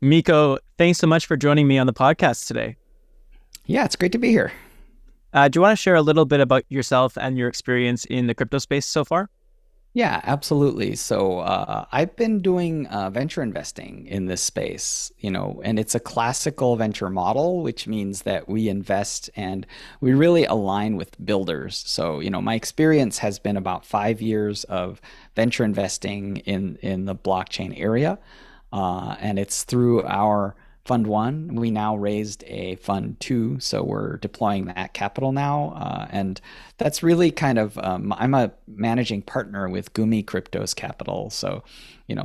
Miko, thanks so much for joining me on the podcast today. Yeah, it's great to be here. Do you want to share a little bit about yourself and your experience in the crypto space so far? Yeah, absolutely. I've been doing venture investing in this space, and it's a classical venture model, which means that we invest and we really align with builders. My experience has been about 5 years of venture investing in the blockchain area. And it's through our Fund One. We now raised a Fund Two, so we're deploying that capital now. And that's really I'm a managing partner with Gumi Cryptos Capital.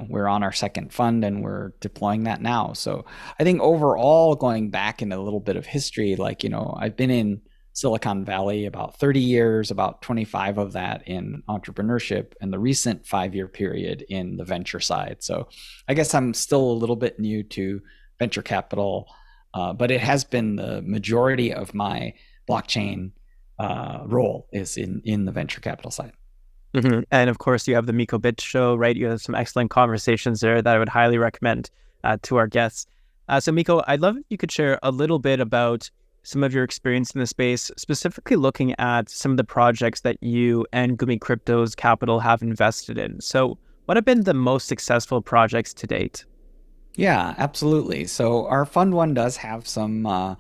We're on our second fund and we're deploying that now. So I think overall, going back in a little bit of history, I've been in Silicon Valley about 30 years, about 25 of that in entrepreneurship, and the recent 5 year period in the venture side. So I guess I'm still a little bit new to venture capital, but it has been the majority of my blockchain role is in the venture capital side. And of course, you have the Miko Bit Show, right? You have some excellent conversations there that I would highly recommend to our guests. So Miko, I'd love if you could share a little bit about some of your experience in the space, specifically looking at some of the projects that you and Gumi Cryptos Capital have invested in. So what have been the most successful projects to date? Yeah, absolutely. So our Fund One does have some,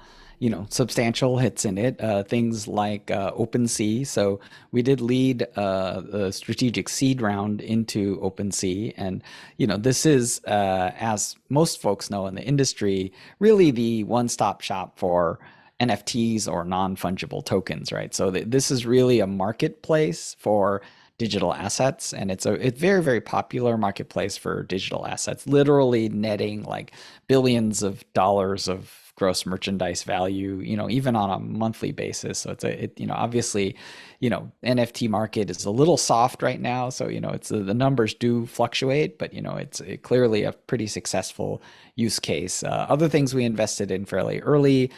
substantial hits in it. Things like OpenSea. So we did lead the strategic seed round into OpenSea, and this is, as most folks know in the industry, really the one-stop shop for NFTs or non-fungible tokens, right? So this is really a marketplace for digital assets, and it's very, very popular marketplace for digital assets, literally netting like billions of dollars of gross merchandise value, even on a monthly basis. So obviously, NFT market is a little soft right now, so it's the numbers do fluctuate, but it's clearly a pretty successful use case. Other things we invested in fairly early,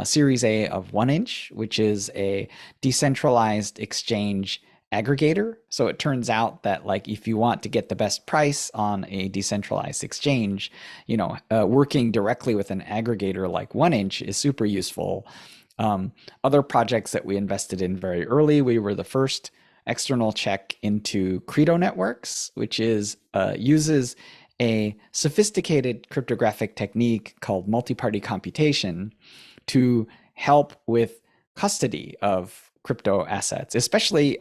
Series A of 1inch, which is a decentralized exchange aggregator. So it turns out that like if you want to get the best price on a decentralized exchange, working directly with an aggregator like 1inch is super useful. Other projects that we invested in very early, we were the first external check into Credo Networks, which is uses a sophisticated cryptographic technique called multi-party computation to help with custody of crypto assets, especially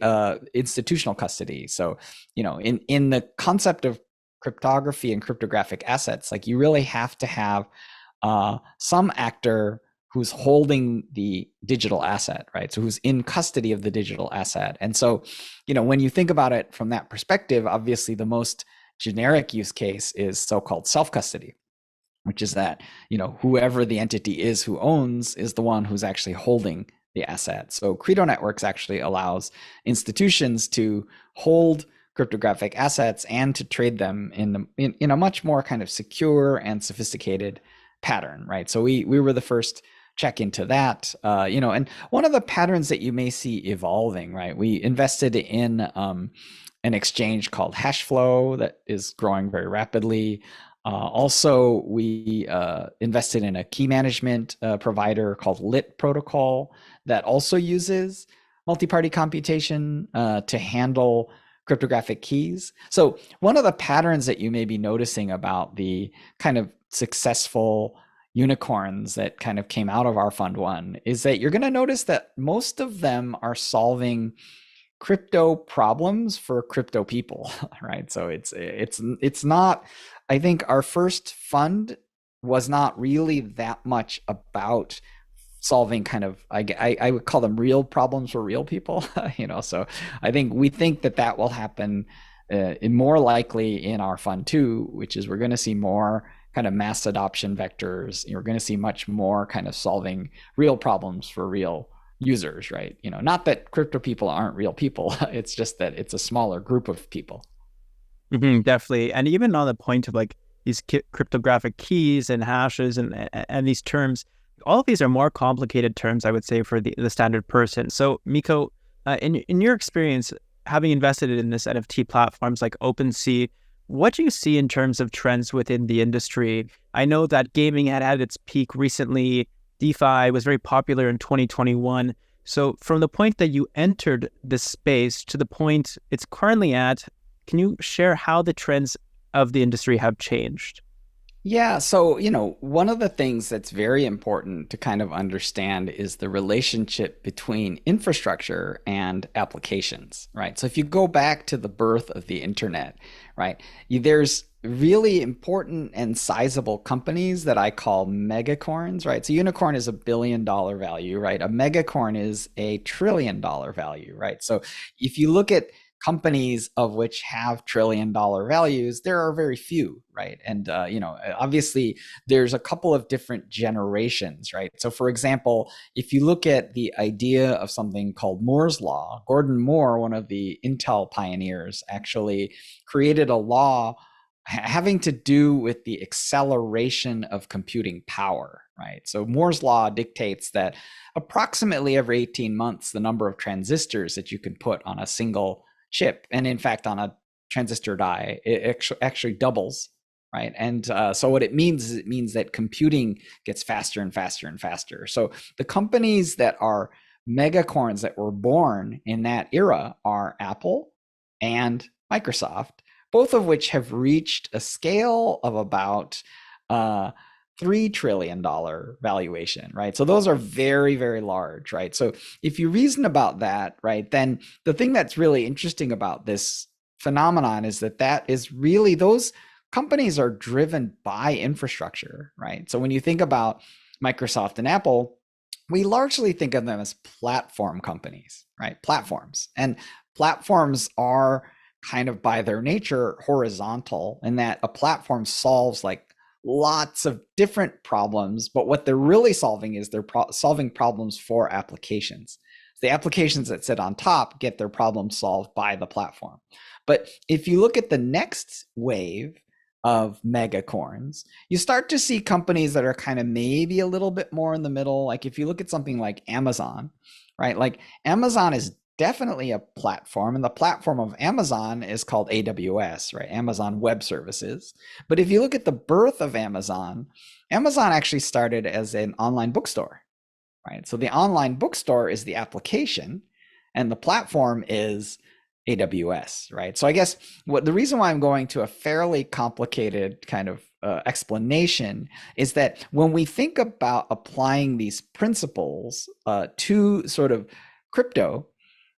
institutional custody. So, in the concept of cryptography and cryptographic assets, like you really have to have some actor who's holding the digital asset, right? So who's in custody of the digital asset. And so, when you think about it from that perspective, obviously the most generic use case is so-called self-custody, which is that, whoever the entity is who owns is the one who's actually holding the asset. So Credo Networks actually allows institutions to hold cryptographic assets and to trade them in a much more kind of secure and sophisticated pattern, right? So we were the first check into that, and one of the patterns that you may see evolving, right? We invested in an exchange called Hashflow that is growing very rapidly. Also, we invested in a key management provider called Lit Protocol that also uses multi-party computation to handle cryptographic keys. So one of the patterns that you may be noticing about the kind of successful unicorns that kind of came out of our Fund One is that you're going to notice that most of them are solving crypto problems for crypto people, right? So it's not, I think our first fund was not really that much about solving kind of, I would call them real problems for real people, so I think we think that will happen more likely in our Fund Two, which is we're going to see more kind of mass adoption vectors. You're going to see much more kind of solving real problems for real users, right? Not that crypto people aren't real people. It's just that it's a smaller group of people. Definitely. And even on the point of like these cryptographic keys and hashes and these terms, all of these are more complicated terms, I would say, for the standard person. So Miko, in your experience, having invested in this NFT platforms like OpenSea, What do you see in terms of trends within the industry? I know that gaming had had its peak recently. DeFi was very popular in 2021. So from the point that you entered this space to the point it's currently at, can you share how the trends of the industry have changed? Yeah, so, one of the things that's very important to kind of understand is the relationship between infrastructure and applications, right? So if you go back to the birth of the internet, right, there's really important and sizable companies that I call megacorns, right? So unicorn is $1 billion value, right? A megacorn is $1 trillion value, right? So if you look at companies of which have trillion-dollar values, there are very few, right? And obviously there's a couple of different generations, right? So for example, if you look at the idea of something called Moore's law, Gordon Moore, one of the Intel pioneers, actually created a law having to do with the acceleration of computing power, right? So Moore's law dictates that approximately every 18 months, the number of transistors that you can put on a single chip, and in fact on a transistor die, it actually doubles, right? And so what it means is it means that computing gets faster and faster and faster. So the companies that are megacorns that were born in that era are Apple and Microsoft, both of which have reached a scale of about $3 trillion valuation, right? So those are very, very large, right? So if you reason about that, right, then the thing that's really interesting about this phenomenon is that is really, those companies are driven by infrastructure, right? So when you think about Microsoft and Apple, we largely think of them as platform companies, right? Platforms. And platforms are kind of by their nature horizontal, in that a platform solves like lots of different problems, but what they're really solving is they're solving problems for applications. The applications that sit on top get their problems solved by the platform. But if you look at the next wave of megacorns, you start to see companies that are kind of maybe a little bit more in the middle. Like if you look at something like Amazon, right? Like Amazon is definitely a platform, and the platform of Amazon is called AWS, right? Amazon Web Services. But if you look at the birth of Amazon, Amazon actually started as an online bookstore, right? So the online bookstore is the application, and the platform is AWS, right? So I guess the reason why I'm going to a fairly complicated kind of explanation is that when we think about applying these principles to sort of crypto,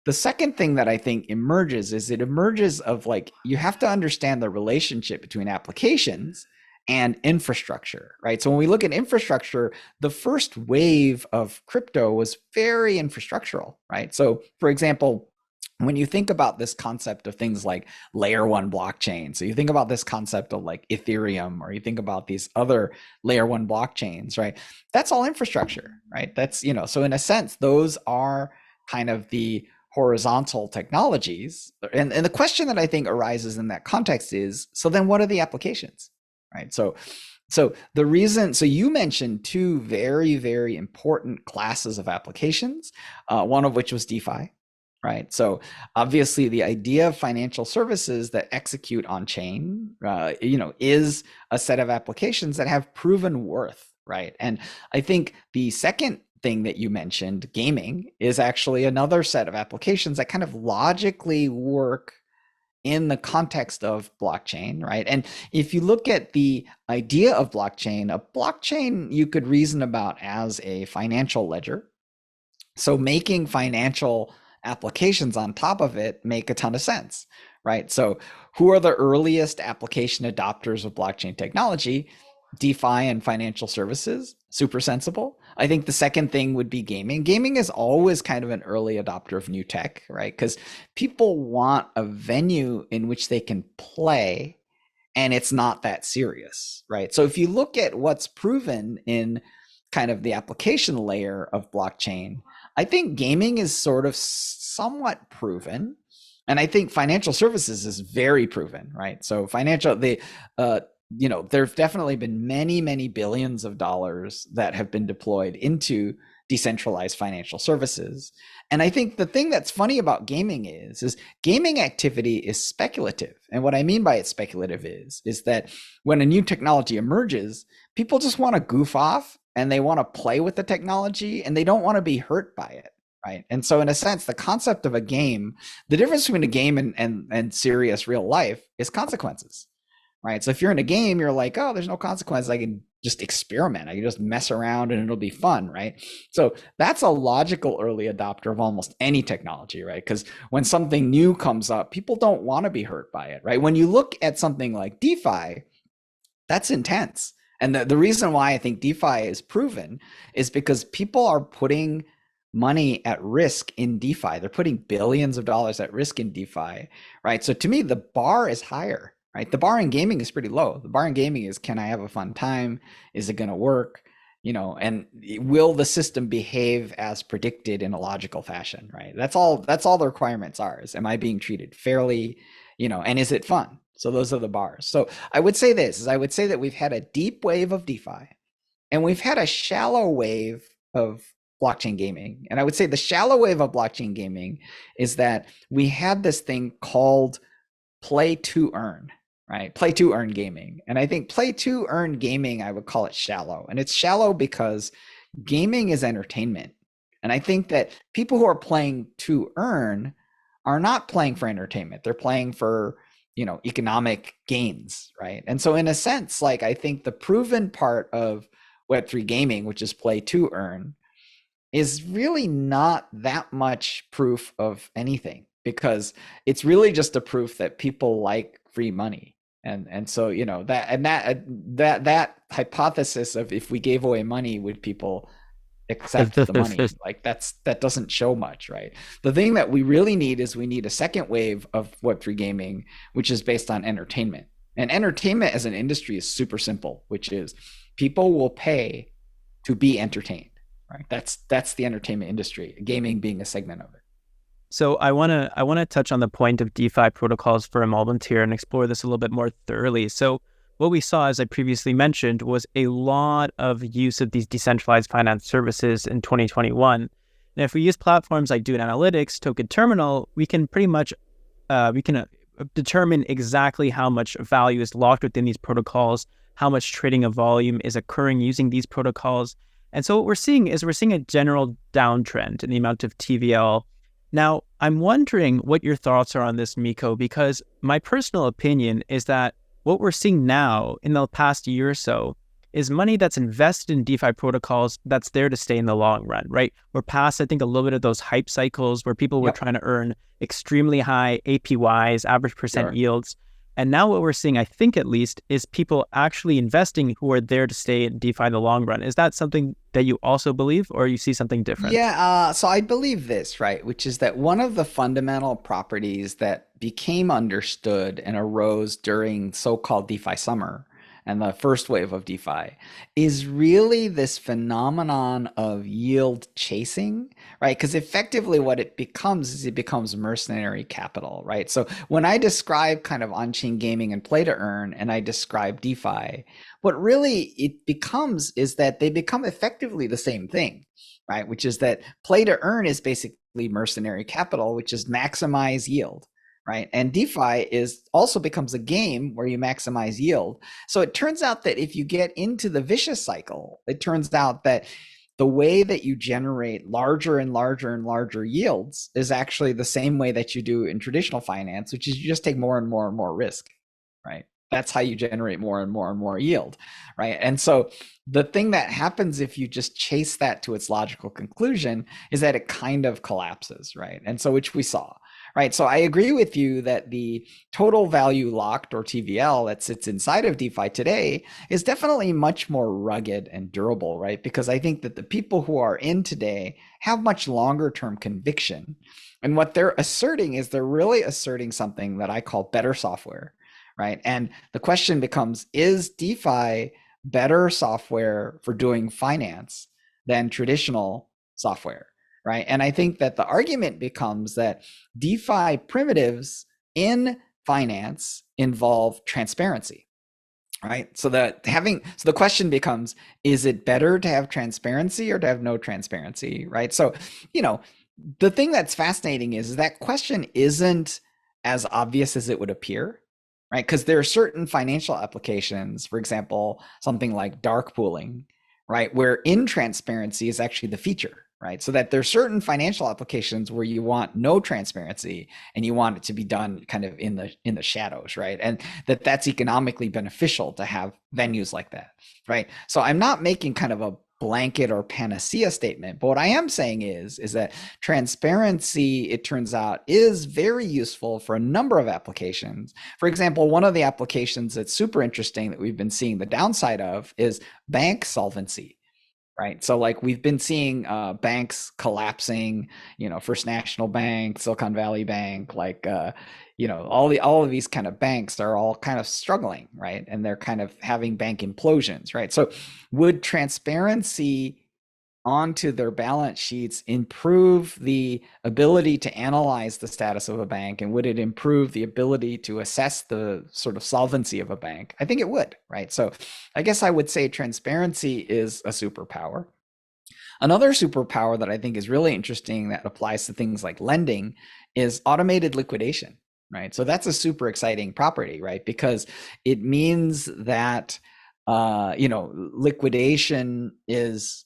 the second thing that I think emerges is it emerges of like, you have to understand the relationship between applications and infrastructure, right? So when we look at infrastructure, the first wave of crypto was very infrastructural, right? So for example, when you think about this concept of things like layer one blockchain, so you think about this concept of like Ethereum, or you think about these other layer one blockchains, right? That's all infrastructure, right? That's, so in a sense, those are kind of the horizontal technologies. And the question that I think arises in that context is, so then what are the applications, right? So the reason, so you mentioned two very, very important classes of applications, one of which was DeFi, right? So obviously the idea of financial services that execute on chain, is a set of applications that have proven worth, right? And I think the second thing that you mentioned, gaming, is actually another set of applications that kind of logically work in the context of blockchain, right? And if you look at the idea of blockchain, a blockchain you could reason about as a financial ledger. So making financial applications on top of it make a ton of sense, right? So who are the earliest application adopters of blockchain technology? DeFi and financial services, super sensible. I think the second thing would be gaming. Gaming is always kind of an early adopter of new tech, right? Because people want a venue in which they can play and it's not that serious, right? So if you look at what's proven in kind of the application layer of blockchain, I think gaming is sort of somewhat proven. And I think financial services is very proven, right? So there've definitely been many, many billions of dollars that have been deployed into decentralized financial services. And I think the thing that's funny about gaming is gaming activity is speculative. And what I mean by it's speculative is that when a new technology emerges, people just want to goof off and they want to play with the technology and they don't want to be hurt by it. Right. And so in a sense, the concept of a game, the difference between a game and serious real life is consequences. Right. So if you're in a game, you're like, oh, there's no consequences. I can just experiment. I can just mess around and it'll be fun. Right. So that's a logical early adopter of almost any technology. Right. Because when something new comes up, people don't want to be hurt by it. Right. When you look at something like DeFi, that's intense. And the reason why I think DeFi is proven is because people are putting money at risk in DeFi. They're putting billions of dollars at risk in DeFi, right? So to me, the bar is higher. Right? The bar in gaming is pretty low. The bar in gaming is, can I have a fun time? Is it going to work? And will the system behave as predicted in a logical fashion? Right? That's all the requirements are. Is, am I being treated fairly? And is it fun? So those are the bars. So I would say I would say that we've had a deep wave of DeFi and we've had a shallow wave of blockchain gaming. And I would say the shallow wave of blockchain gaming is that we had this thing called play to earn. Right? Play to earn gaming. And I think play to earn gaming, I would call it shallow. And it's shallow because gaming is entertainment. And I think that people who are playing to earn are not playing for entertainment. They're playing for, economic gains, right? And so in a sense, like I think the proven part of Web3 gaming, which is play to earn, is really not that much proof of anything because it's really just a proof that people like free money. And so that hypothesis of if we gave away money, would people accept the money? Like that doesn't show much, right? The thing that we really need is we need a second wave of Web3 gaming, which is based on entertainment. And entertainment as an industry is super simple, which is people will pay to be entertained, right? That's the entertainment industry, gaming being a segment of it. So I want to touch on the point of DeFi protocols for a moment here and explore this a little bit more thoroughly. So what we saw, as I previously mentioned, was a lot of use of these decentralized finance services in 2021. And if we use platforms like Dune Analytics, Token Terminal, we can pretty much determine exactly how much value is locked within these protocols, how much trading of volume is occurring using these protocols. And so what we're seeing a general downtrend in the amount of TVL. Now, I'm wondering what your thoughts are on this, Miko, because my personal opinion is that what we're seeing now in the past year or so is money that's invested in DeFi protocols that's there to stay in the long run, right? We're past, I think, a little bit of those hype cycles where people were trying to earn extremely high APYs, average percent yields. And now what we're seeing, I think at least, is people actually investing who are there to stay in DeFi in the long run. Is that something that you also believe, or you see something different? Yeah, so I believe this, right, which is that one of the fundamental properties that became understood and arose during so-called DeFi summer and the first wave of DeFi is really this phenomenon of yield chasing, right? Because effectively what it becomes is it becomes mercenary capital, right? So when I describe kind of on-chain gaming and play to earn, and I describe DeFi, what really it becomes is that they become effectively the same thing, right? Which is that play to earn is basically mercenary capital, which is maximize yield. Right. And DeFi also becomes a game where you maximize yield. So it turns out that if you get into the vicious cycle, it turns out that the way that you generate larger and larger and larger yields is actually the same way that you do in traditional finance, which is you just take more and more and more risk. Right. That's how you generate more and more and more yield. Right. And so the thing that happens if you just chase that to its logical conclusion is that it kind of collapses. Right. And so which we saw. Right. So I agree with you that the total value locked, or TVL, that sits inside of DeFi today is definitely much more rugged and durable, right? Because I think that the people who are in today have much longer term conviction. And what they're asserting is they're really asserting something that I call better software, right? And the question becomes, is DeFi better software for doing finance than traditional software? Right. And I think that the argument becomes that DeFi primitives in finance involve transparency. right? So the question becomes, is it better to have transparency or to have no transparency, right? So, you know, the thing that's fascinating is that question isn't as obvious as it would appear, right? Because there are certain financial applications, for example, something like dark pooling, right, where intransparency is actually the feature, right? So that there's certain financial applications where you want no transparency and you want it to be done kind of in the shadows, right? And that's economically beneficial to have venues like that, right? So I'm not making kind of a blanket or panacea statement, but what I am saying is that transparency, it turns out, is very useful for a number of applications. For example, one of the applications that's super interesting that we've been seeing the downside of is bank solvency, right? So like we've been seeing banks collapsing, you know, First National Bank, Silicon Valley Bank, like you know, all of these kind of banks are all kind of struggling, right? And they're kind of having bank implosions, right? So would transparency onto their balance sheets improve the ability to analyze the status of a bank, and would it improve the ability to assess the sort of solvency of a bank? I think it would, right? So I guess I would say transparency is a superpower. Another superpower that I think is really interesting that applies to things like lending is automated liquidation, right? So that's a super exciting property, right? Because it means that you know, liquidation is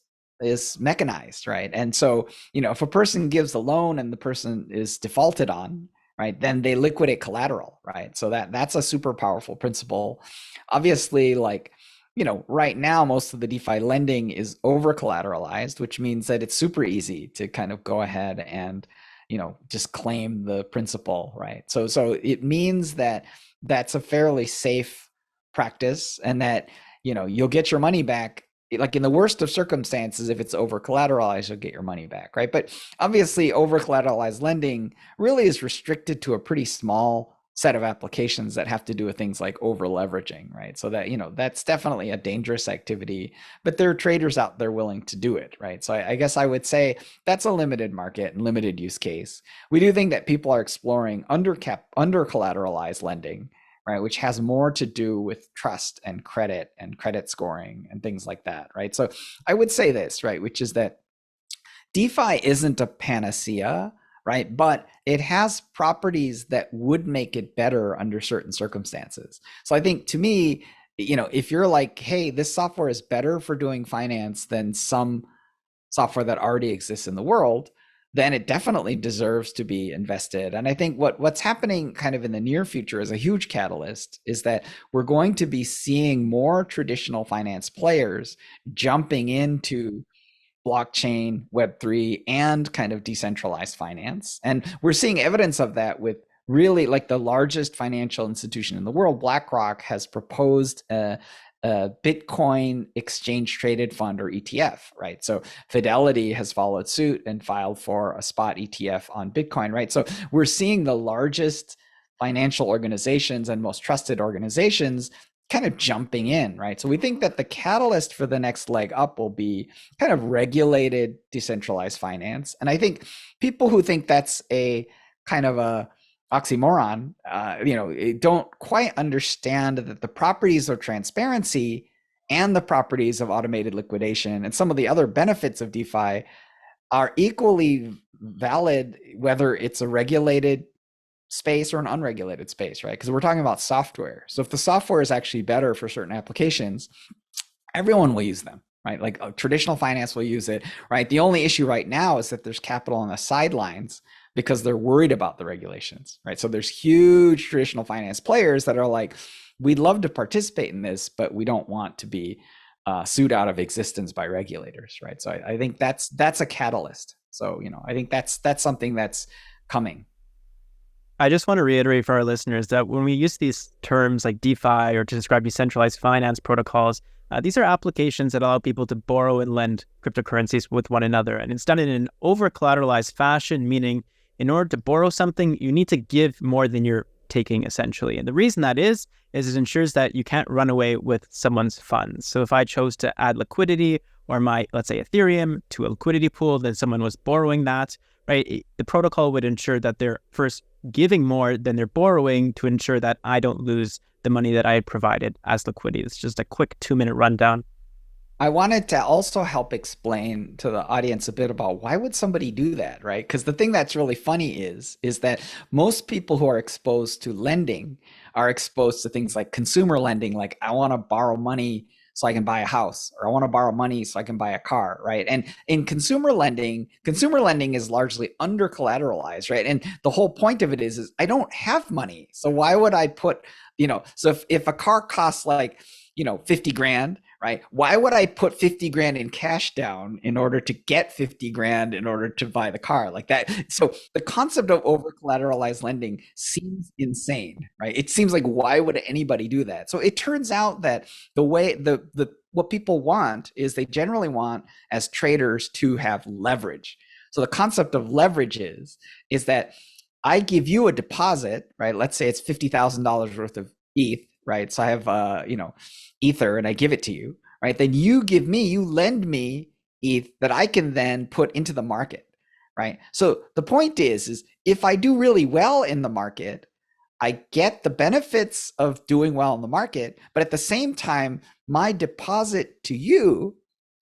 mechanized, right? And so, you know, if a person gives a loan and the person is defaulted on, right, then they liquidate collateral, right? So that's a super powerful principle. Obviously, like, you know, right now most of the DeFi lending is over collateralized, which means that it's super easy to kind of go ahead and, you know, just claim the principal, right? So it means that that's a fairly safe practice, and that, you know, you'll get your money back. Like in the worst of circumstances, if it's over collateralized, you'll get your money back, right? But obviously, over collateralized lending really is restricted to a pretty small set of applications that have to do with things like over leveraging, right? So that, you know, that's definitely a dangerous activity, but there are traders out there willing to do it, right? So I guess I would say that's a limited market and limited use case. We do think that people are exploring under collateralized lending, right, which has more to do with trust and credit scoring and things like that, right? So I would say this, right, which is that DeFi isn't a panacea, right, but it has properties that would make it better under certain circumstances. So I think, to me, you know, if you're like, hey, this software is better for doing finance than some software that already exists in the world, then it definitely deserves to be invested. And I think what's happening kind of in the near future as a huge catalyst is that we're going to be seeing more traditional finance players jumping into blockchain, Web3, and kind of decentralized finance. And we're seeing evidence of that with really, like, the largest financial institution in the world, BlackRock, has proposed a Bitcoin exchange traded fund, or ETF, right? So Fidelity has followed suit and filed for a spot ETF on Bitcoin, right? So we're seeing the largest financial organizations and most trusted organizations kind of jumping in, right? So we think that the catalyst for the next leg up will be kind of regulated decentralized finance. And I think people who think that's a kind of a oxymoron, you know, don't quite understand that the properties of transparency and the properties of automated liquidation and some of the other benefits of DeFi are equally valid, whether it's a regulated space or an unregulated space, right? Because we're talking about software. So if the software is actually better for certain applications, everyone will use them, right? Like traditional finance will use it, right? The only issue right now is that there's capital on the sidelines because they're worried about the regulations, right? So there's huge traditional finance players that are like, we'd love to participate in this, but we don't want to be sued out of existence by regulators, right? So I think that's a catalyst. So, you know, I think that's something that's coming. I just want to reiterate for our listeners that when we use these terms like DeFi or to describe decentralized finance protocols, these are applications that allow people to borrow and lend cryptocurrencies with one another. And it's done in an over-collateralized fashion, meaning in order to borrow something, you need to give more than you're taking, essentially. And the reason that is it ensures that you can't run away with someone's funds. So if I chose to add liquidity or my, let's say, Ethereum to a liquidity pool, then someone was borrowing that, right? The protocol would ensure that they're first giving more than they're borrowing to ensure that I don't lose the money that I had provided as liquidity. It's just a quick 2-minute rundown. I wanted to also help explain to the audience a bit about why would somebody do that, right? Because the thing that's really funny is that most people who are exposed to lending are exposed to things like consumer lending, like I want to borrow money so I can buy a house, or I want to borrow money so I can buy a car, right? And in consumer lending is largely under collateralized, right? And the whole point of it is I don't have money. So why would I put, so if a car costs like, 50 grand, right? Why would I put 50 grand in cash down in order to get 50 grand in order to buy the car like that? So the concept of over collateralized lending seems insane, right? It seems like, why would anybody do that? So it turns out that the way what people want is they generally want as traders to have leverage. So the concept of leverage is that I give you a deposit, right? Let's say it's $50,000 worth of ETH, right? So I have, Ether and I give it to you, right? Then you lend me ETH that I can then put into the market, right? So the point is if I do really well in the market, I get the benefits of doing well in the market, but at the same time, my deposit to you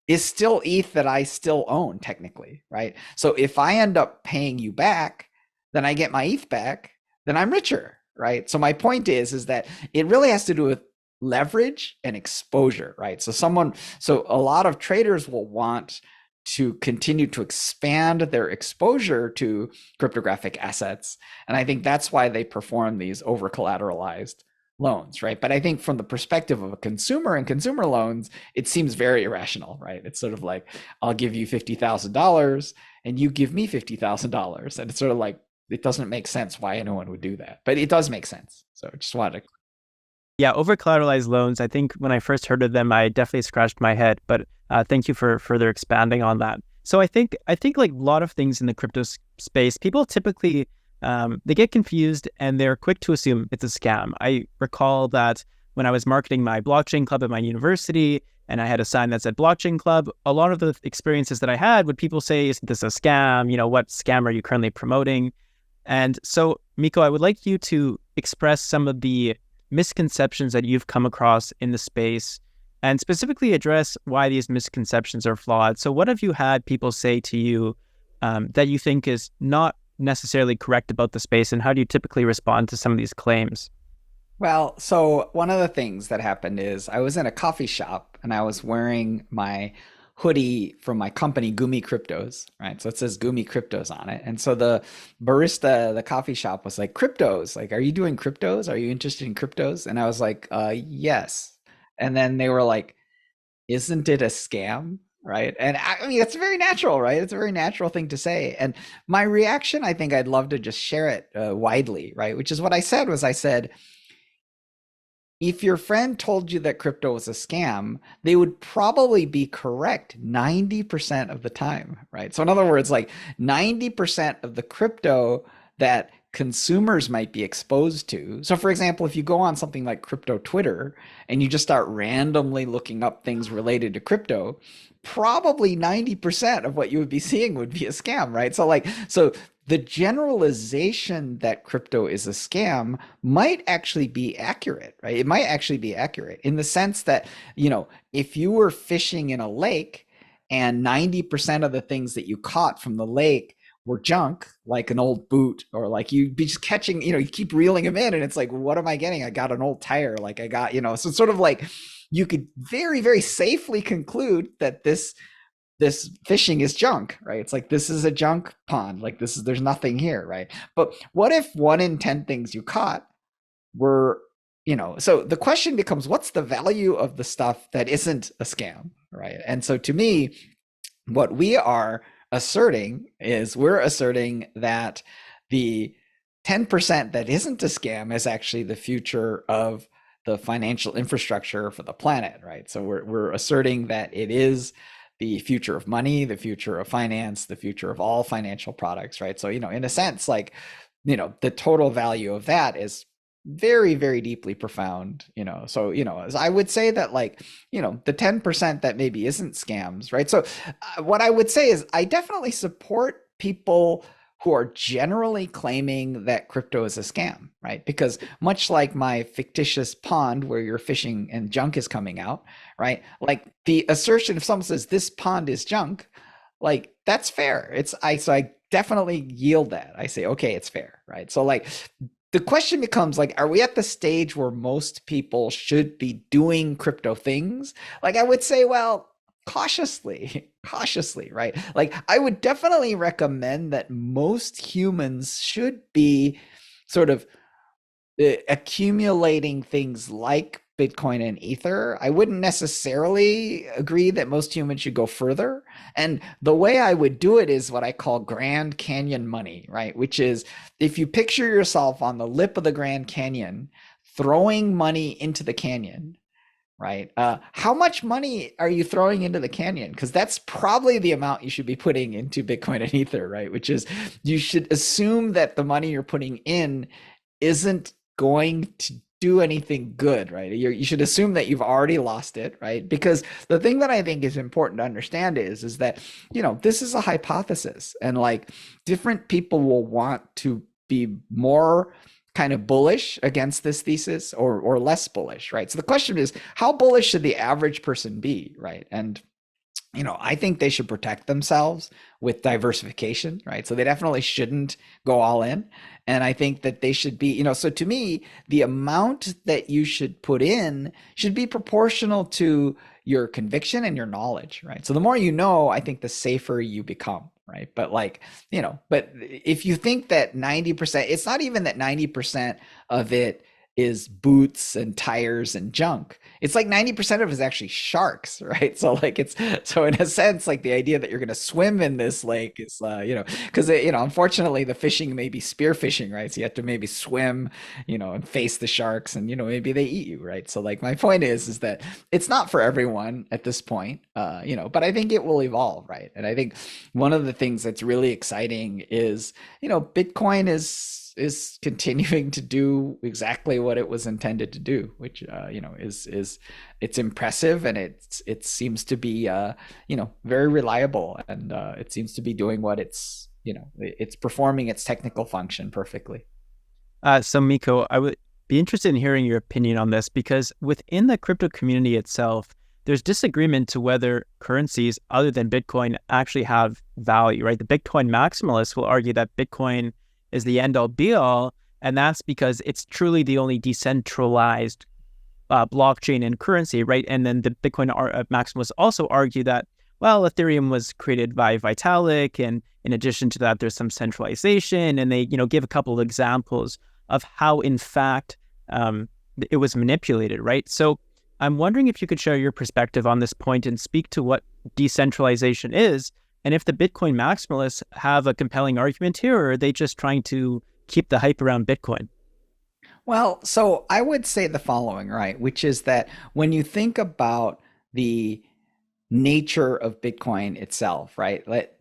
is still ETH that I still own technically, right? So if I end up paying you back, then I get my ETH back, then I'm richer, right? So my point is that it really has to do with leverage and exposure, right? So a lot of traders will want to continue to expand their exposure to cryptographic assets. And I think that's why they perform these over collateralized loans, right? But I think from the perspective of a consumer and consumer loans, it seems very irrational, right? It's sort of like, I'll give you $50,000 and you give me $50,000. And it's sort of like, it doesn't make sense why anyone would do that, but it does make sense. So I just wanted to. Yeah, over collateralized loans. I think when I first heard of them, I definitely scratched my head. But thank you for further expanding on that. So I think like a lot of things in the crypto space, people typically they get confused and they're quick to assume it's a scam. I recall that when I was marketing my blockchain club at my university, and I had a sign that said blockchain club, a lot of the experiences that I had would people say, "Isn't this a scam? What scam are you currently promoting?" And so, Miko, I would like you to express some of the misconceptions that you've come across in the space and specifically address why these misconceptions are flawed. So what have you had people say to you that you think is not necessarily correct about the space, and how do you typically respond to some of these claims? Well, so one of the things that happened is I was in a coffee shop and I was wearing my hoodie from my company, Gumi Cryptos, right? So it says Gumi Cryptos on it. And so the barista, the coffee shop was like, cryptos, like, are you doing cryptos? Are you interested in cryptos? And I was like, yes. And then they were like, isn't it a scam? Right. And I mean, it's very natural, right? It's a very natural thing to say. And my reaction, I think I'd love to just share it widely, right? Which is what I said was I said, if your friend told you that crypto was a scam, they would probably be correct 90% of the time, right? So in other words, like 90% of the crypto that consumers might be exposed to. So for example, if you go on something like crypto Twitter and you just start randomly looking up things related to crypto, probably 90% of what you would be seeing would be a scam, right? So the generalization that crypto is a scam might actually be accurate, right? It might actually be accurate in the sense that, if you were fishing in a lake and 90% of the things that you caught from the lake were junk, like an old boot, or like you'd be just catching, you keep reeling them in and it's like, what am I getting? I got an old tire. Like I got, so it's sort of like you could very, very safely conclude that this fishing is junk, right? It's like, this is a junk pond. Like there's nothing here, right? But what if 1 in 10 things you caught were, so the question becomes, what's the value of the stuff that isn't a scam, right? And so to me, what we are asserting is we're asserting that the 10% that isn't a scam is actually the future of the financial infrastructure for the planet, right? So we're asserting that it is the future of money, the future of finance, the future of all financial products, right? So, in a sense, like, the total value of that is very, very deeply profound, so, as I would say that, like, the 10% that maybe isn't scams, right? So what I would say is I definitely support people who are generally claiming that crypto is a scam, right? Because much like my fictitious pond where you're fishing and junk is coming out, right? Like the assertion, if someone says this pond is junk, like that's fair. So I definitely yield that. I say, okay, it's fair, right? So like the question becomes like, are we at the stage where most people should be doing crypto things? Like I would say, well, cautiously, right? Like I would definitely recommend that most humans should be sort of accumulating things like Bitcoin and Ether. I wouldn't necessarily agree that most humans should go further. And the way I would do it is what I call Grand Canyon money, right? Which is if you picture yourself on the lip of the Grand Canyon, throwing money into the canyon, right? How much money are you throwing into the canyon? Because that's probably the amount you should be putting into Bitcoin and Ether, right? Which is you should assume that the money you're putting in isn't going to do anything good, right? You should assume that you've already lost it, right? Because the thing that I think is important to understand is that, this is a hypothesis, and like different people will want to be more kind of bullish against this thesis or less bullish, right? So the question is, how bullish should the average person be, right? And I think they should protect themselves with diversification, right? So they definitely shouldn't go all in. And I think that they should be, so to me, the amount that you should put in should be proportional to your conviction and your knowledge, right? So the more you know, I think the safer you become, right? But like, but if you think that 90%, it's not even that 90% of it is boots and tires and junk. It's like 90% of it is actually sharks, right? So like so in a sense, like the idea that you're going to swim in this lake is, because, unfortunately the fishing may be spear fishing, right? So you have to maybe swim, and face the sharks and, maybe they eat you, right? So like my point is that it's not for everyone at this point, but I think it will evolve, right? And I think one of the things that's really exciting is, Bitcoin is continuing to do exactly what it was intended to do, which is it's impressive, and it seems to be very reliable, and it seems to be doing what it's performing its technical function perfectly. So Miko, I would be interested in hearing your opinion on this, because within the crypto community itself, there's disagreement to whether currencies other than Bitcoin actually have value, right? The Bitcoin maximalists will argue that Bitcoin is the end-all be-all, and that's because it's truly the only decentralized blockchain and currency, right? And then the Bitcoin maximalists also argue that, well, Ethereum was created by Vitalik, and in addition to that, there's some centralization, and they, give a couple of examples of how, in fact, it was manipulated, right? So I'm wondering if you could share your perspective on this point and speak to what decentralization is, and if the Bitcoin maximalists have a compelling argument here, or are they just trying to keep the hype around Bitcoin? Well, so I would say the following, right? Which is that when you think about the nature of Bitcoin itself, right? That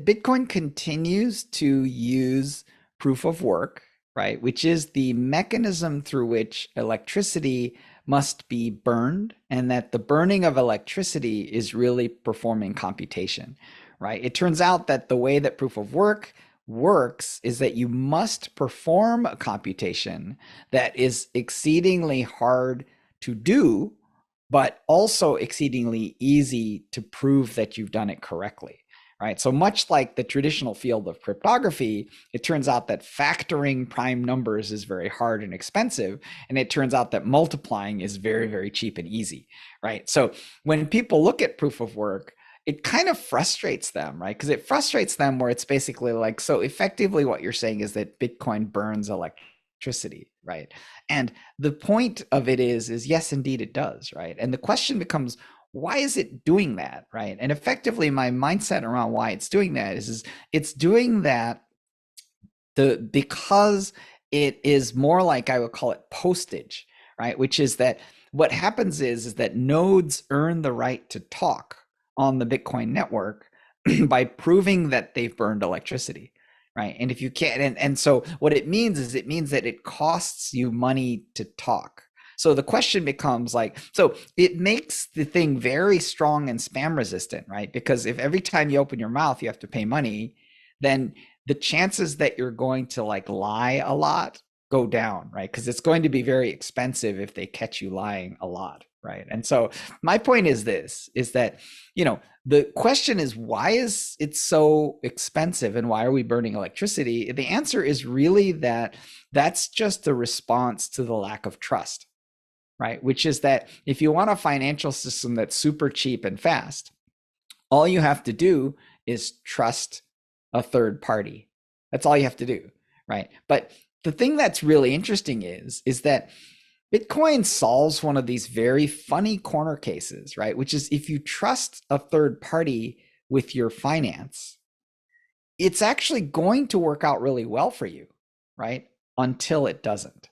Bitcoin continues to use proof of work, right? Which is the mechanism through which electricity must be burned, and that the burning of electricity is really performing computation, right? It turns out that the way that proof of work works is that you must perform a computation that is exceedingly hard to do, but also exceedingly easy to prove that you've done it correctly, right? So much like the traditional field of cryptography, it turns out that factoring prime numbers is very hard and expensive, and it turns out that multiplying is very, very cheap and easy, right? So when people look at proof of work, it kind of frustrates them, right? Because it frustrates them where it's basically like, so effectively what you're saying is that Bitcoin burns electricity, right? And the point of it is yes, indeed it does, right? And the question becomes, why is it doing that, right? And effectively, my mindset around why it's doing that is it's doing that because it is more like, I would call it postage, right? Which is that what happens is that nodes earn the right to talk on the Bitcoin network by proving that they've burned electricity, right? And if you can't, and so what it means is that it costs you money to talk. So the question becomes like, so it makes the thing very strong and spam resistant, right? Because if every time you open your mouth, you have to pay money, then the chances that you're going to like lie a lot go down, right? Because it's going to be very expensive if they catch you lying a lot, right? And so my point is this, is that, the question is, why is it so expensive and why are we burning electricity? The answer is really that that's just a response to the lack of trust, right? Which is that if you want a financial system that's super cheap and fast, all you have to do is trust a third party. That's all you have to do, right? But the thing that's really interesting is that Bitcoin solves one of these very funny corner cases, right? Which is if you trust a third party with your finance, it's actually going to work out really well for you, right? Until it doesn't.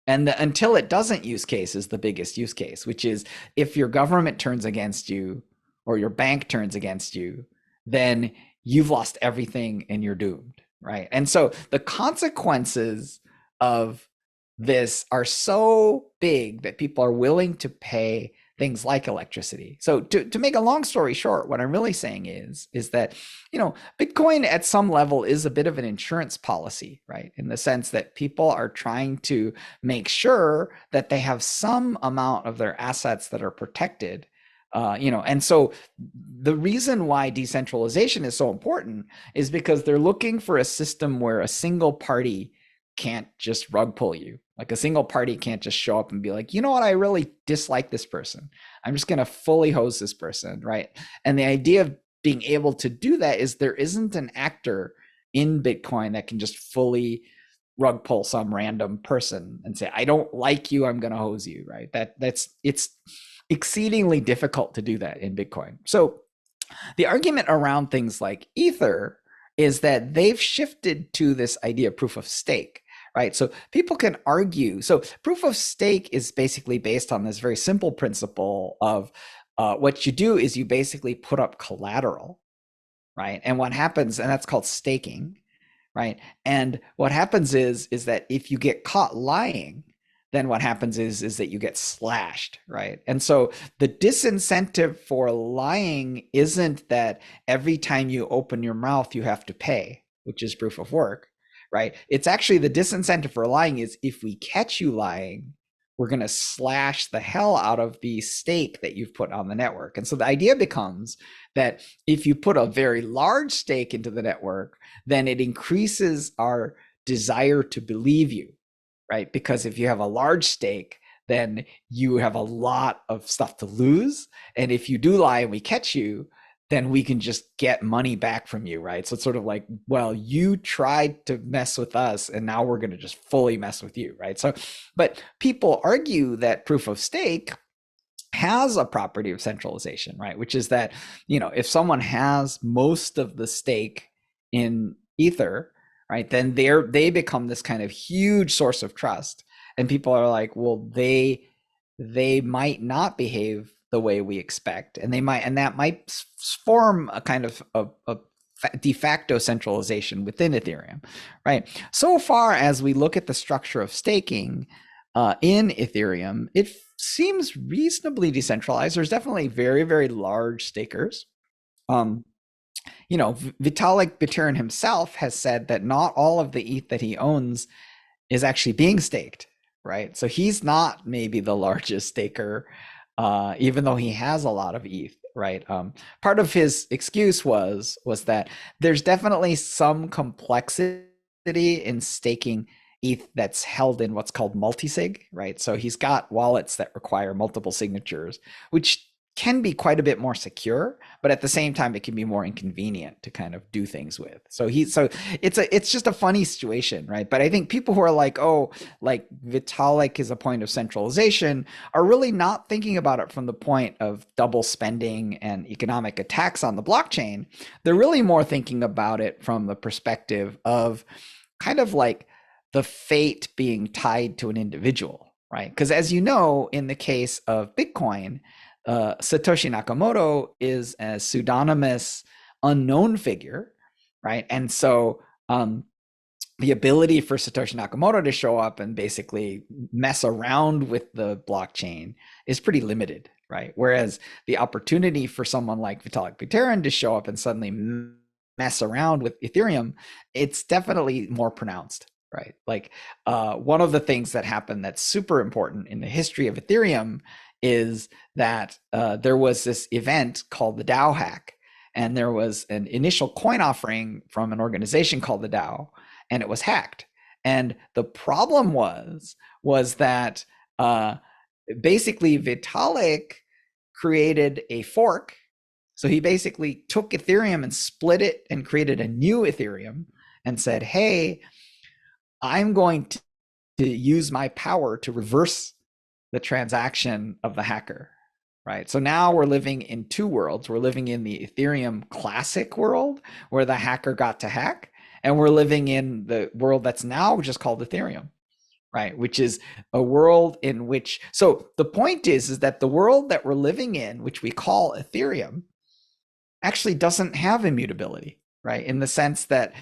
And the until it doesn't use case is the biggest use case, which is if your government turns against you or your bank turns against you, then you've lost everything and you're doomed, right? And so the consequences of this are so big that people are willing to pay things like electricity. So to make a long story short, what I'm really saying is that, Bitcoin at some level is a bit of an insurance policy, right? In the sense that people are trying to make sure that they have some amount of their assets that are protected. And so the reason why decentralization is so important is because they're looking for a system where a single party can't just rug pull you. Like a single party can't just show up and be like, you know what, I really dislike this person. I'm just going to fully hose this person, right? And the idea of being able to do that is there isn't an actor in Bitcoin that can just fully rug pull some random person and say, I don't like you, I'm going to hose you, right? It's exceedingly difficult to do that in Bitcoin. So the argument around things like Ether is that they've shifted to this idea of proof of stake, right? So people can argue. So proof of stake is basically based on this very simple principle of what you do is you basically put up collateral, right? And what happens, and that's called staking, right? And what happens is that if you get caught lying, then what happens is that you get slashed, right? And so the disincentive for lying isn't that every time you open your mouth you have to pay, which is proof of work, right? It's actually the disincentive for lying is if we catch you lying, we're going to slash the hell out of the stake that you've put on the network. And so the idea becomes that if you put a very large stake into the network, then it increases our desire to believe you, right? Because if you have a large stake, then you have a lot of stuff to lose. And if you do lie and we catch you, then we can just get money back from you, right? So it's sort of like, well, you tried to mess with us and now we're going to just fully mess with you, right? So, but people argue that proof of stake has a property of centralization, right? Which is that, if someone has most of the stake in Ether, right, then they become this kind of huge source of trust. And people are like, well, they might not behave the way we expect, and that might form a kind of a de facto centralization within Ethereum, right? So far as we look at the structure of staking in Ethereum, it seems reasonably decentralized. There's definitely very, very large stakers. Vitalik Buterin himself has said that not all of the ETH that he owns is actually being staked, right? So he's not maybe the largest staker, even though he has a lot of ETH, right? Part of his excuse was that there's definitely some complexity in staking ETH that's held in what's called multisig, right? So he's got wallets that require multiple signatures, which can be quite a bit more secure, but at the same time, it can be more inconvenient to kind of do things with. So it's just a funny situation, right? But I think people who are like, oh, like Vitalik is a point of centralization are really not thinking about it from the point of double spending and economic attacks on the blockchain. They're really more thinking about it from the perspective of kind of like the fate being tied to an individual, right? Because as you know, in the case of Bitcoin, Satoshi Nakamoto is a pseudonymous unknown figure, right? And so the ability for Satoshi Nakamoto to show up and basically mess around with the blockchain is pretty limited, right? Whereas the opportunity for someone like Vitalik Buterin to show up and suddenly mess around with Ethereum, it's definitely more pronounced, right? Like one of the things that happened that's super important in the history of Ethereum is that there was this event called the DAO hack, and there was an initial coin offering from an organization called the DAO, and it was hacked. And the problem was that basically Vitalik created a fork. So he basically took Ethereum and split it and created a new Ethereum and said, hey, I'm going to use my power to reverse the transaction of the hacker, right? So now we're living in two worlds. We're living in the Ethereum classic world where the hacker got to hack, and we're living in the world that's now just called Ethereum, right? Which is a world in which, so the point is that the world that we're living in, which we call Ethereum, actually doesn't have immutability, right? In the sense that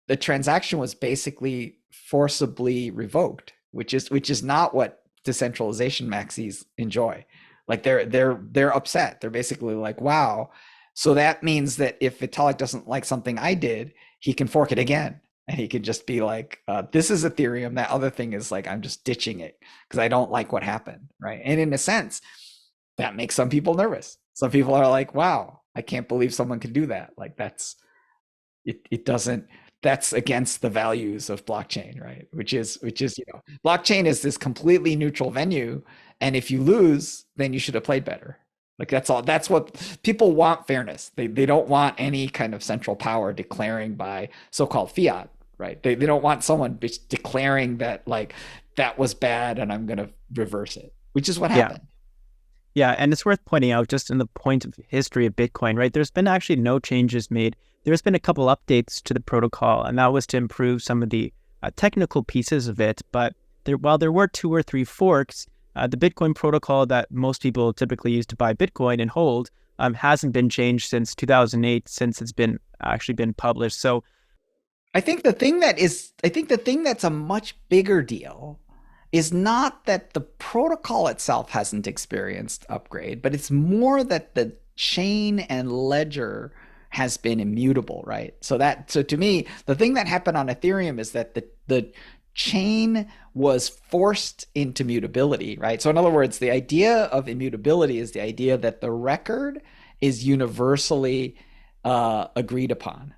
the transaction was basically forcibly revoked, which is not what decentralization maxis enjoy. Like they're upset. They're basically like, wow. So that means that if Vitalik doesn't like something I did, he can fork it again. And he could just be like, this is Ethereum. That other thing is like, I'm just ditching it because I don't like what happened, right? And in a sense, that makes some people nervous. Some people are like, wow, I can't believe someone can do that. Like it doesn't, that's against the values of blockchain, right? Which is, blockchain is this completely neutral venue. And if you lose, then you should have played better. Like that's all. That's what people want, fairness. They don't want any kind of central power declaring by so-called fiat, right? They don't want someone declaring that like that was bad and I'm going to reverse it, which is what happened. Yeah, and it's worth pointing out just in the point of history of Bitcoin, right? There's been actually no changes made. There's been a couple updates to the protocol, and that was to improve some of the technical pieces of it. But while there were 2 or 3 forks, the Bitcoin protocol that most people typically use to buy Bitcoin and hold hasn't been changed since 2008, since it's been actually been published. So I think the thing that's a much bigger deal is not that the protocol itself hasn't experienced upgrade, but it's more that the chain and ledger has been immutable, right? So to me, the thing that happened on Ethereum is that the chain was forced into mutability, right? So in other words, the idea of immutability is the idea that the record is universally agreed upon,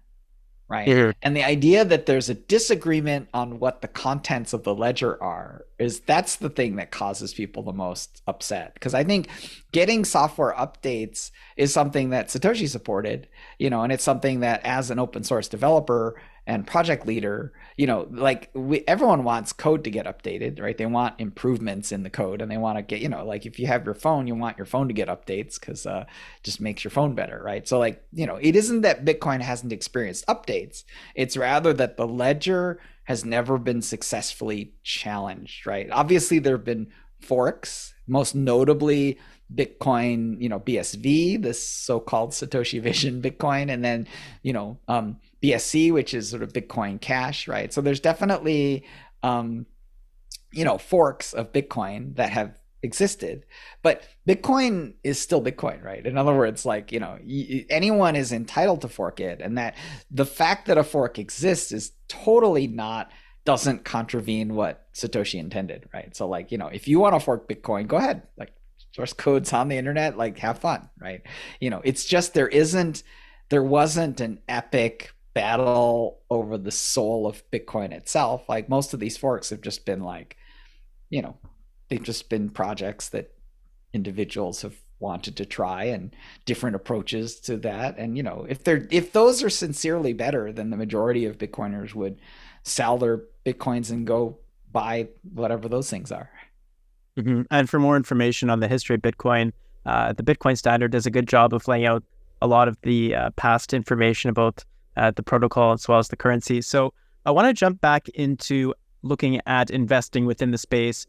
right? Mhm. And the idea that there's a disagreement on what the contents of the ledger are that's the thing that causes people the most upset. Because I think getting software updates is something that Satoshi supported, and it's something that as an open source developer and project leader, like everyone wants code to get updated, right? They want improvements in the code, and they want to get, like if you have your phone, you want your phone to get updates because it just makes your phone better, right? So like, it isn't that Bitcoin hasn't experienced updates. It's rather that the ledger has never been successfully challenged, right? Obviously, there have been forks, most notably Bitcoin, BSV, this so-called Satoshi Vision Bitcoin, and then, BSC, which is sort of Bitcoin Cash, right? So there's definitely, forks of Bitcoin that have existed, but Bitcoin is still Bitcoin, right? In other words, like, anyone is entitled to fork it, and that the fact that a fork exists is totally doesn't contravene what Satoshi intended, right? So like, if you want to fork Bitcoin, go ahead, like source code's on the internet, like have fun, right? It's just there wasn't an epic battle over the soul of Bitcoin itself. Like most of these forks have just been like, they've just been projects that individuals have wanted to try and different approaches to that. And if those are sincerely better, then the majority of Bitcoiners would sell their Bitcoins and go buy whatever those things are. Mm-hmm. And for more information on the history of Bitcoin, the Bitcoin Standard does a good job of laying out a lot of the past information about the protocol as well as the currency. So I want to jump back into looking at investing within the space.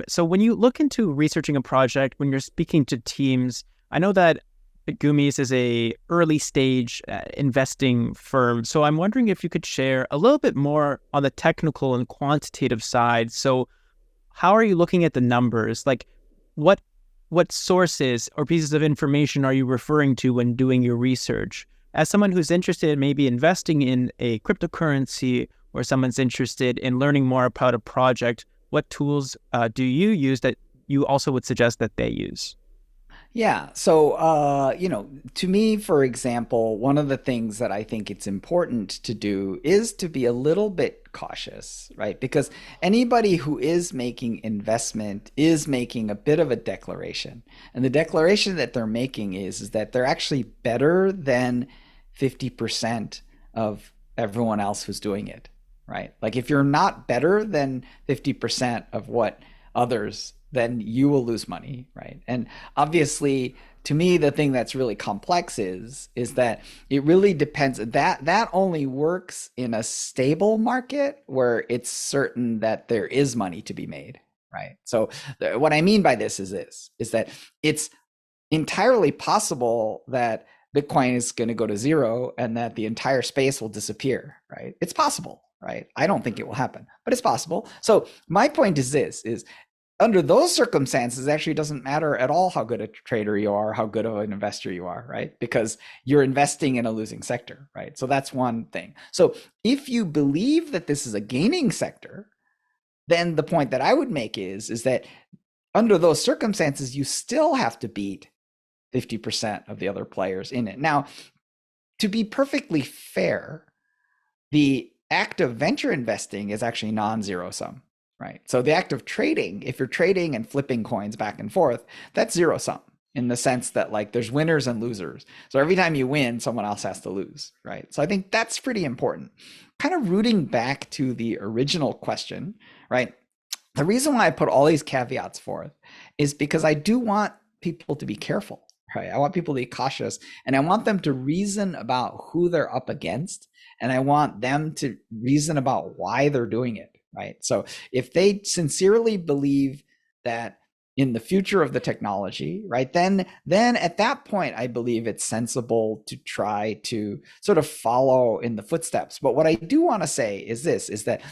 So when you look into researching a project, when you're speaking to teams, I know that Gumi's is a early stage investing firm. So I'm wondering if you could share a little bit more on the technical and quantitative side. So how are you looking at the numbers? Like what sources or pieces of information are you referring to when doing your research? as someone who's interested in maybe investing in a cryptocurrency, or someone's interested in learning more about a project, what tools do you use that you also would suggest that they use? Yeah. So, to me, for example, one of the things that I think it's important to do is to be a little bit cautious, right? Because anybody who is making investment is making a bit of a declaration. And the declaration that they're making is that they're actually better than 50% of everyone else who's doing it, right? Like if you're not better than 50% of what others, then you will lose money, right? And obviously, to me, the thing that's really complex is that it really depends. That only works in a stable market where it's certain that there is money to be made, right? So what I mean by this is that it's entirely possible that Bitcoin is going to go to zero and that the entire space will disappear, right? It's possible, right? I don't think it will happen, but it's possible. So my point is this: is under those circumstances, it actually doesn't matter at all how good a trader you are, how good of an investor you are, right? Because you're investing in a losing sector, right? So that's one thing. So if you believe that this is a gaining sector, then the point that I would make is that under those circumstances, you still have to beat 50% of the other players in it. Now, to be perfectly fair, the act of venture investing is actually non-zero sum, right? So the act of trading, if you're trading and flipping coins back and forth, that's zero sum in the sense that like there's winners and losers. So every time you win, someone else has to lose, right? So I think that's pretty important. Kind of rooting back to the original question, right? The reason why I put all these caveats forth is because I do want people to be careful, right? I want people to be cautious, and I want them to reason about who they're up against, and I want them to reason about why they're doing it, right? So if they sincerely believe that in the future of the technology, right, then at that point, I believe it's sensible to try to sort of follow in the footsteps. But what I do want to say is this, is that,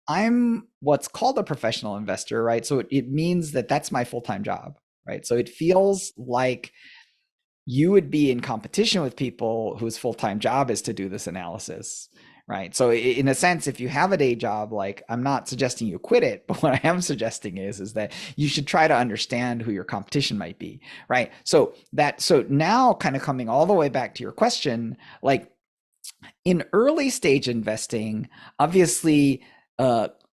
I'm what's called a professional investor, right? So it means that that's my full-time job, right? So it feels like you would be in competition with people whose full-time job is to do this analysis, right? So in a sense, if you have a day job, like I'm not suggesting you quit it, but what I am suggesting is that you should try to understand who your competition might be, right? So now kind of coming all the way back to your question, like in early stage investing, obviously,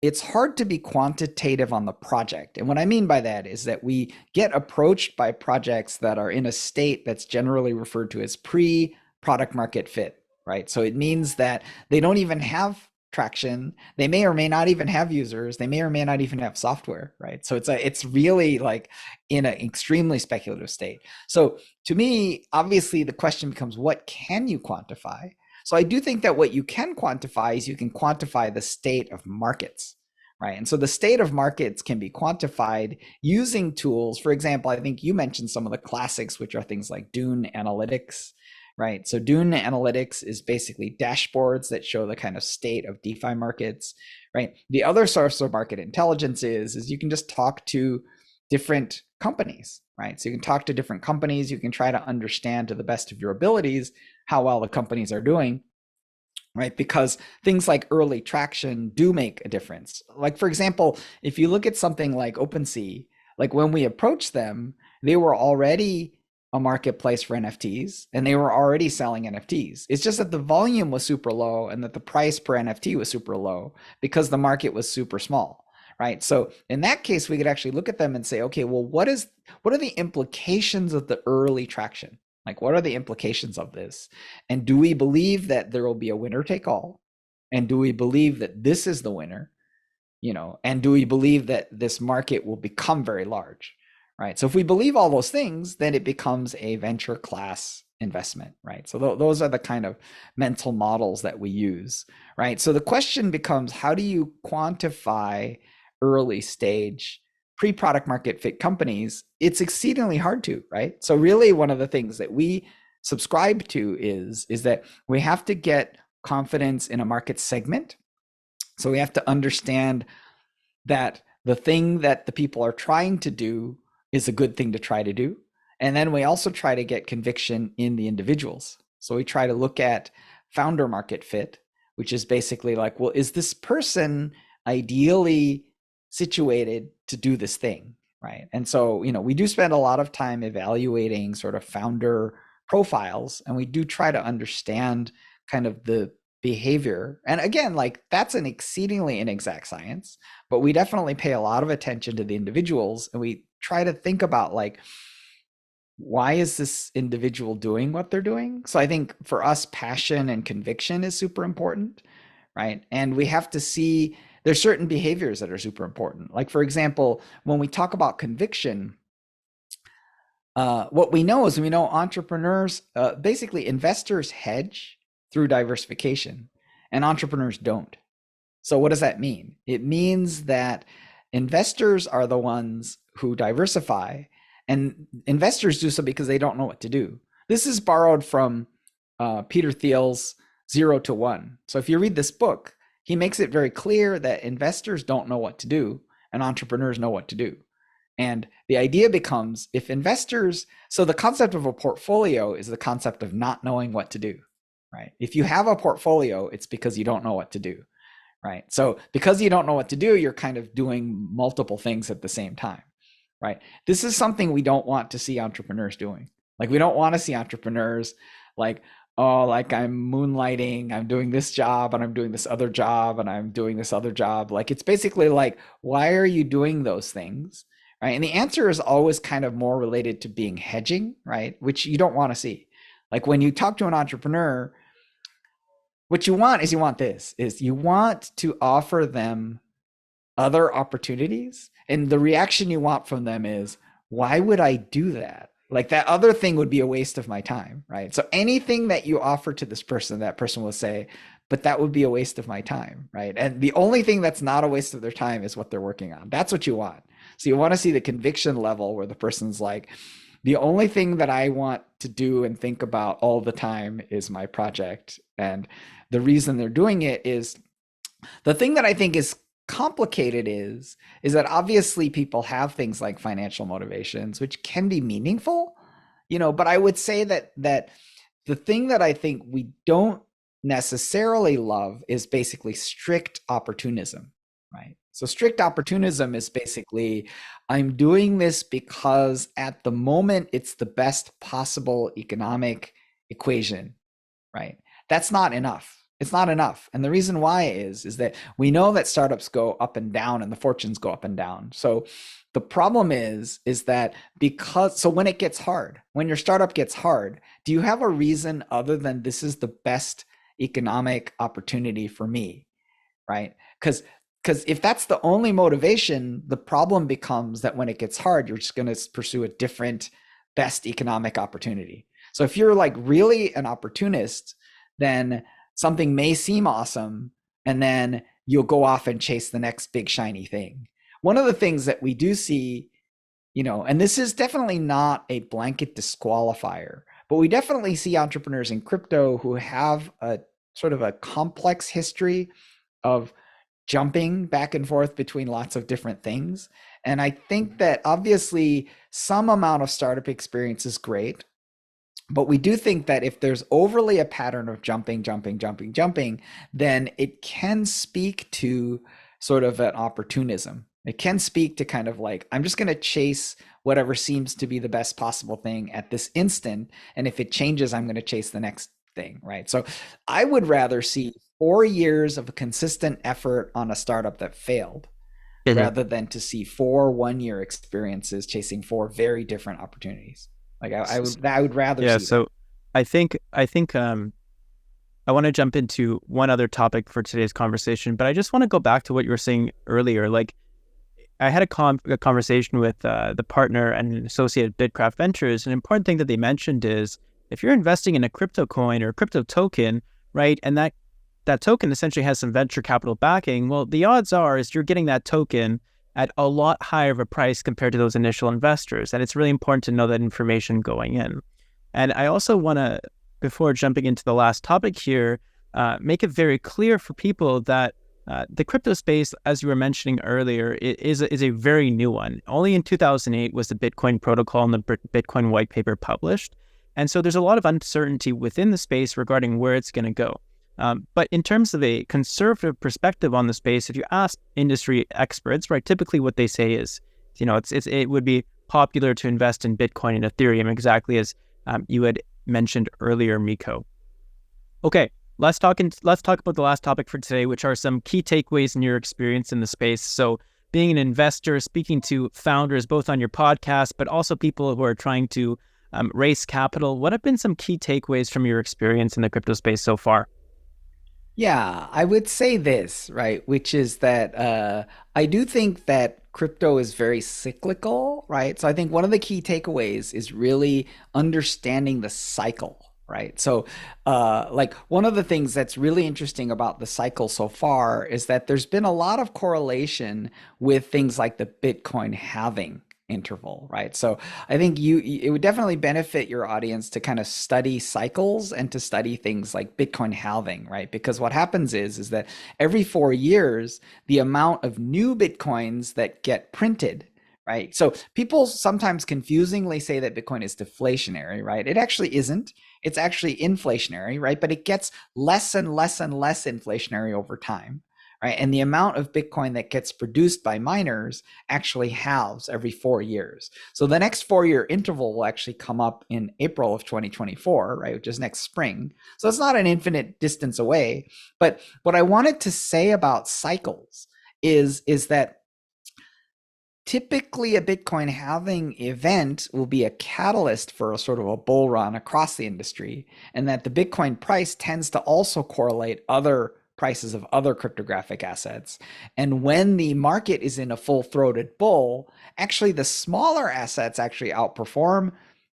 it's hard to be quantitative on the project. And what I mean by that is that we get approached by projects that are in a state that's generally referred to as pre-product market fit, right? So it means that they don't even have traction. They may or may not even have users. They may or may not even have software, right? So it's really like in an extremely speculative state. So to me, obviously the question becomes, what can you quantify? So I do think that what you can quantify is you can quantify the state of markets, right? And so the state of markets can be quantified using tools. For example, I think you mentioned some of the classics, which are things like Dune Analytics, right? So Dune Analytics is basically dashboards that show the kind of state of DeFi markets, right? The other source of market intelligence is you can just talk to different companies, right? So you can talk to different companies. You can try to understand to the best of your abilities how well the companies are doing, right? Because things like early traction do make a difference. Like, for example, if you look at something like OpenSea, like when we approached them, they were already a marketplace for NFTs and they were already selling NFTs. It's just that the volume was super low and that the price per NFT was super low because the market was super small, right? So in that case, we could actually look at them and say, okay, well, what are the implications of the early traction? Like, what are the implications of this? And do we believe that there will be a winner take all? And do we believe that this is the winner? And do we believe that this market will become very large? Right. So if we believe all those things, then it becomes a venture class investment, right? So those are the kind of mental models that we use, right? So the question becomes, how do you quantify early stage pre-product market fit companies? It's exceedingly hard to, right? So really one of the things that we subscribe to is that we have to get confidence in a market segment. So we have to understand that the thing that the people are trying to do is a good thing to try to do. And then we also try to get conviction in the individuals, So we try to look at founder market fit, which is basically like, well, is this person ideally situated to do this thing, right? And so, we do spend a lot of time evaluating sort of founder profiles, and we do try to understand kind of the behavior. And again, like that's an exceedingly inexact science, but we definitely pay a lot of attention to the individuals, and we try to think about like, why is this individual doing what they're doing? So I think for us, passion and conviction is super important, right? And we have to see there's certain behaviors that are super important. Like, for example, when we talk about conviction, what we know is we know entrepreneurs, basically investors hedge through diversification and entrepreneurs don't. So what does that mean? It means that investors are the ones who diversify, and investors do so because they don't know what to do. This is borrowed from Peter Thiel's 0 to 1. So if you read this book, he makes it very clear that investors don't know what to do and entrepreneurs know what to do. And the idea becomes if investors, so the concept of a portfolio is the concept of not knowing what to do, right? If you have a portfolio, it's because you don't know what to do, right? So because you don't know what to do, you're kind of doing multiple things at the same time, right? This is something we don't want to see entrepreneurs doing. Like we don't want to see entrepreneurs like, oh, like I'm moonlighting, I'm doing this job and I'm doing this other job and I'm doing this other job. Like it's basically like, why are you doing those things? Right. And the answer is always kind of more related to being hedging, right? Which you don't want to see. Like when you talk to an entrepreneur, what you want is you want to offer them other opportunities. And the reaction you want from them is, why would I do that? Like that other thing would be a waste of my time, right? So anything that you offer to this person, that person will say, but that would be a waste of my time, right? And the only thing that's not a waste of their time is what they're working on. That's what you want. So you want to see the conviction level where the person's like, the only thing that I want to do and think about all the time is my project. And the reason they're doing it is the thing that I think is complicated is that obviously people have things like financial motivations, which can be meaningful, but I would say that the thing that I think we don't necessarily love is basically strict opportunism, right? So strict opportunism is basically, I'm doing this because at the moment it's the best possible economic equation, right? That's not enough. It's not enough. And the reason why is that we know that startups go up and down and the fortunes go up and down. So the problem is that so when it gets hard, when your startup gets hard, do you have a reason other than this is the best economic opportunity for me, right? Because if that's the only motivation, the problem becomes that when it gets hard, you're just going to pursue a different best economic opportunity. So if you're like really an opportunist, then something may seem awesome, and then you'll go off and chase the next big shiny thing. One of the things that we do see, and this is definitely not a blanket disqualifier, but we definitely see entrepreneurs in crypto who have a sort of a complex history of jumping back and forth between lots of different things. And I think that obviously some amount of startup experience is great. But we do think that if there's overly a pattern of jumping, then it can speak to sort of an opportunism. It can speak to kind of like, I'm just going to chase whatever seems to be the best possible thing at this instant. And if it changes, I'm going to chase the next thing, right? So I would rather see 4 years of a consistent effort on a startup that failed rather than to see 4 1-year experiences chasing 4 very different opportunities. Like I would rather see so that. I think I want to jump into one other topic for today's conversation, but I just want to go back to what you were saying earlier. Like I had a conversation with the partner and associate at Bidcraft Ventures. An important thing that they mentioned is if you're investing in a crypto coin or a crypto token, right, and that token essentially has some venture capital backing, well, the odds are is you're getting that token at a lot higher of a price compared to those initial investors. And it's really important to know that information going in. And I also want to, before jumping into the last topic here, make it very clear for people that the crypto space, as you were mentioning earlier, is a very new one. Only in 2008 was the Bitcoin protocol and the Bitcoin white paper published. And so there's a lot of uncertainty within the space regarding where it's going to go. But in terms of a conservative perspective on the space, if you ask industry experts, right, typically what they say is, it would be popular to invest in Bitcoin and Ethereum, exactly as you had mentioned earlier, Miko. Okay, let's talk about the last topic for today, which are some key takeaways in your experience in the space. So being an investor, speaking to founders, both on your podcast, but also people who are trying to raise capital, what have been some key takeaways from your experience in the crypto space so far? Yeah, I would say this, right? Which is that I do think that crypto is very cyclical, right? So I think one of the key takeaways is really understanding the cycle, right? So, like one of the things that's really interesting about the cycle so far is that there's been a lot of correlation with things like the Bitcoin halving interval, right? So I think it would definitely benefit your audience to kind of study cycles and to study things like Bitcoin halving, right? Because what happens is that every 4 years, the amount of new Bitcoins that get printed, right? So people sometimes confusingly say that Bitcoin is deflationary, right? It actually isn't. It's actually inflationary, right? But it gets less and less and less inflationary over time, right? And the amount of Bitcoin that gets produced by miners actually halves every 4 years. So the next 4 year interval will actually come up in April of 2024, right? Which is next spring. So it's not an infinite distance away. But what I wanted to say about cycles is that typically a Bitcoin halving event will be a catalyst for a sort of a bull run across the industry, and that the Bitcoin price tends to also correlate other prices of other cryptographic assets. And when the market is in a full-throated bull, actually the smaller assets actually outperform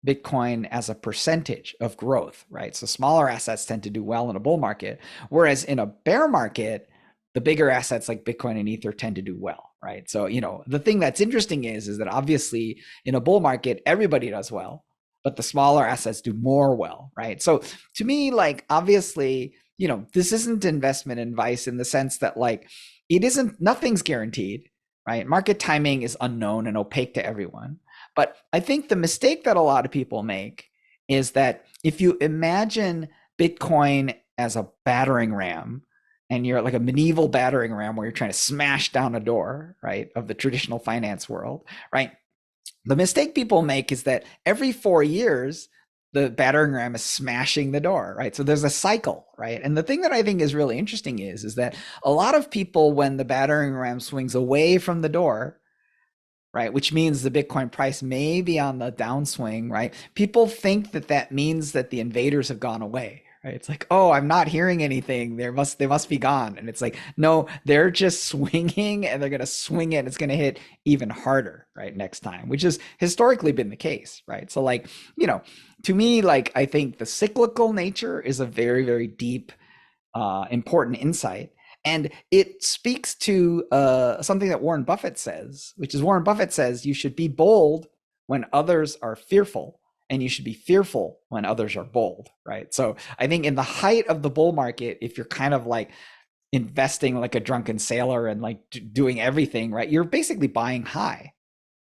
Bitcoin as a percentage of growth, right? So smaller assets tend to do well in a bull market, whereas in a bear market, the bigger assets like Bitcoin and Ether tend to do well, right? So, the thing that's interesting is that obviously in a bull market, everybody does well, but the smaller assets do more well, right? So to me, like, obviously, this isn't investment advice in the sense that like, nothing's guaranteed, right? Market timing is unknown and opaque to everyone. But I think the mistake that a lot of people make is that if you imagine Bitcoin as a battering ram, and you're like a medieval battering ram where you're trying to smash down a door, right, of the traditional finance world, right? The mistake people make is that every 4 years, the battering ram is smashing the door, right? So there's a cycle, right? And the thing that I think is really interesting is that a lot of people, when the battering ram swings away from the door, right, which means the Bitcoin price may be on the downswing, right? People think that that means that the invaders have gone away, right? It's like, oh, I'm not hearing anything. They must be gone. And it's like, no, they're just swinging, and they're going to swing it. It's going to hit even harder, right, next time, which has historically been the case, right? So like, to me, like, I think the cyclical nature is a very, very deep, important insight. And it speaks to something that Warren Buffett says, which is Warren Buffett says you should be bold when others are fearful, and you should be fearful when others are bold, right? So I think in the height of the bull market, if you're kind of like investing like a drunken sailor and like doing everything, right, you're basically buying high,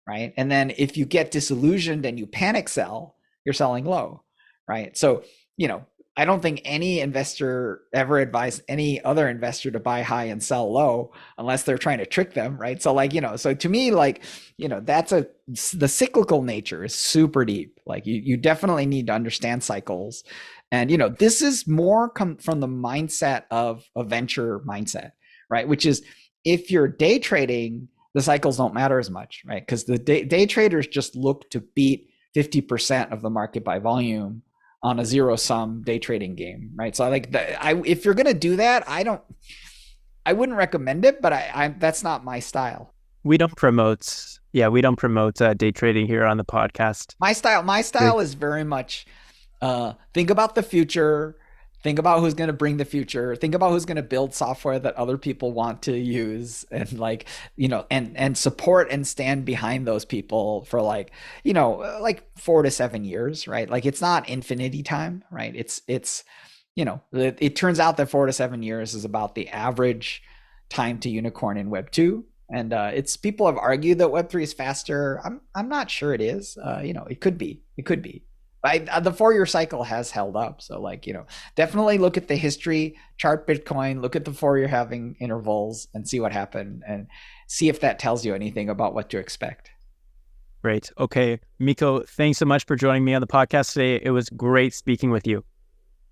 right? And then if you get disillusioned and you panic sell, you're selling low, right? So, I don't think any investor ever advised any other investor to buy high and sell low unless they're trying to trick them, right? So like, so to me, like, the cyclical nature is super deep. Like you definitely need to understand cycles. And, this is more from the mindset of a venture mindset, right? Which is, if you're day trading, the cycles don't matter as much, right? Because the day traders just look to beat 50% of the market by volume on a zero sum day trading game, right? So if you're gonna do that, I wouldn't recommend it, but I that's not my style. We don't promote, day trading here on the podcast. My style is very much think about the future, think about who's going to bring the future, think about who's going to build software that other people want to use, and like, and support and stand behind those people for like 4 to 7 years, right? Like it's not infinity time, right? It's it turns out that 4 to 7 years is about the average time to unicorn in Web 2. And people have argued that Web 3 is faster. I'm not sure it is. It could be. The 4-year cycle has held up. So like, definitely look at the history, chart Bitcoin, look at the 4-year halving intervals and see what happened and see if that tells you anything about what to expect. Great. Okay. Miko, thanks so much for joining me on the podcast today. It was great speaking with you.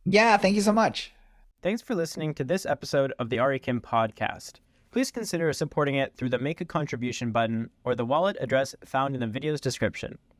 Yeah, thank you so much. Thanks for listening to this episode of the Ari Kim podcast. Please consider supporting it through the Make a Contribution button or the wallet address found in the video's description.